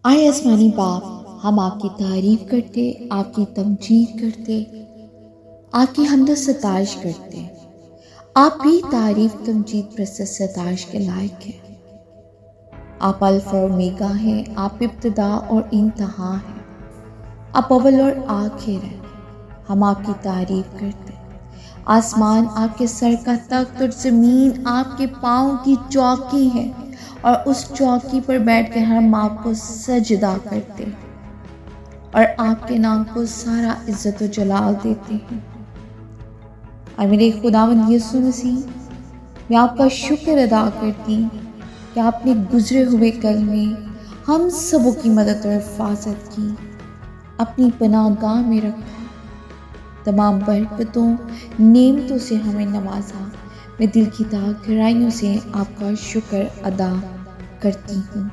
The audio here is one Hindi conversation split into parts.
आए आसमानी बाप, हम आपकी तारीफ करते, आपकी तमजीद करते, आपकी हमद सताइश करते। आप भी तारीफ तमजीद प्रशंसा सताइश के लायक हैं। आप अल्फा और ओमेगा हैं, आप इब्तिदा और इंतहा हैं, आप अव्वल और आखिर हैं। हम आपकी तारीफ करते। आसमान आपके सर का तख्त और ज़मीन आपके पाँव की चौकी है, और उस चौकी पर बैठकर हम आपको सजदा करते और आपके नाम को सारा इज्जत और जलाल देते हैं। और मेरे खुदावंद यीशु मसीह, मैं आपका शुक्र अदा करती कि आपने गुजरे हुए कल में हम सबों की मदद और हिफाजत की, अपनी पनाहगाह में रखा, तमाम बरकतों नेमतों से हमें नवाजा। मैं दिल की गहराइयों से आपका शुक्र अदा करती हूँ।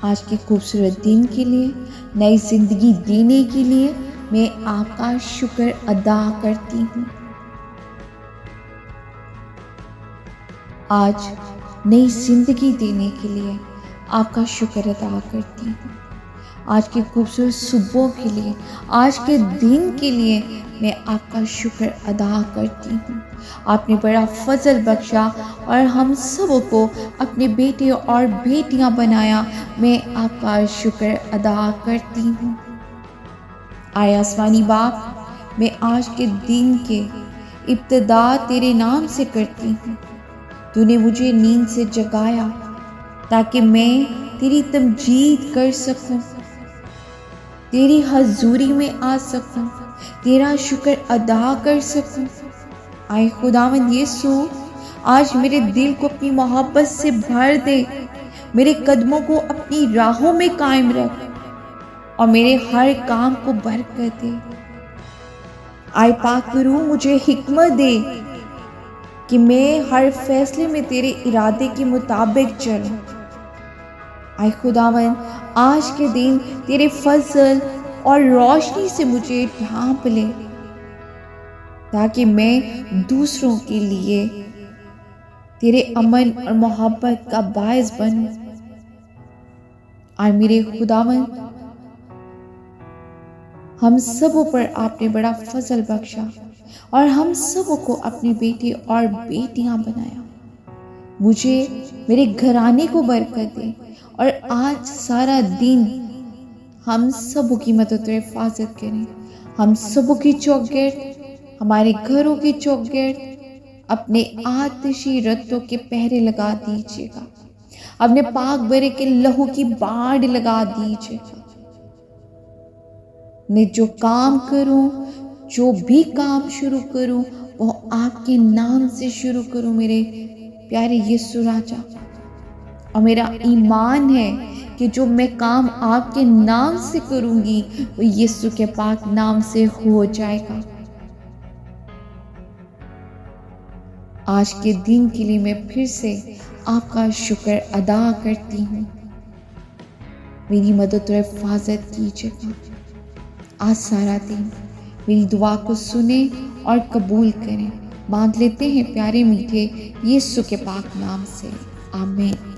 आज के खूबसूरत दिन के लिए, नई ज़िंदगी देने के लिए मैं आपका शुक्र अदा करती हूँ। आज नई ज़िंदगी देने के लिए आपका शुक्र अदा करती हूँ। आज के खूबसूरत सुबह के लिए, आज के दिन के लिए मैं आपका शुक्र अदा करती हूँ। आपने बड़ा फजल बख्शा और हम सबों को अपने बेटे और बेटियां बनाया। मैं आपका शुक्र अदा करती हूँ। आए आसमानी बाप, मैं आज के दिन के इब्तिदा तेरे नाम से करती हूँ। तूने मुझे नींद से जगाया ताकि मैं तेरी तमजीद कर सकूं, तेरी हजूरी में आ सकूं, तेरा शुक्र अदा कर सकूं। आए खुदावंद यीशु, आज मेरे दिल को अपनी मोहब्बत से भर दे, मेरे कदमों को अपनी राहों में कायम रख और मेरे हर काम को बरकत दे। आए पाक रूह, मुझे हिकमत दे कि मैं हर फैसले में तेरे इरादे के मुताबिक चलूं। आए खुदावन, आज के दिन तेरे फजल और रोशनी से मुझे ढांप ले ताकि मैं दूसरों के लिए तेरे अमन और मोहब्बत का बायस बनूं। आए मेरे खुदावन, हम सबों पर आपने बड़ा फजल बख्शा और हम सबों को अपने बेटे और बेटियां बनाया। मुझे, मेरे घराने को बरकत दे और आज सारा दिन हम सबों की मदद और हिफाजत करें। हम सबों की चौगिर्द, हमारे घरों की चौगिर्द अपने आतिशी रत्तों के पहरे लगा दीजिएगा। अपने पाक बरे के लहू की बाढ़ लगा दीजिएगा। मैं जो काम करूं, जो भी काम शुरू करूं, वो आपके नाम से शुरू करूं मेरे प्यारे यीशु राजा। और मेरा ईमान है कि जो मैं काम आपके नाम से करूंगी वो यीशु के पाक नाम से हो जाएगा। आज के दिन के लिए मैं फिर से आपका शुक्र अदा करती हूँ। मेरी मदद और हिफाजत कीजिएगा। आज सारा दिन मेरी दुआ को सुने और कबूल करें। मांग लेते हैं प्यारे मीठे यीशु के पाक नाम से, आमीन।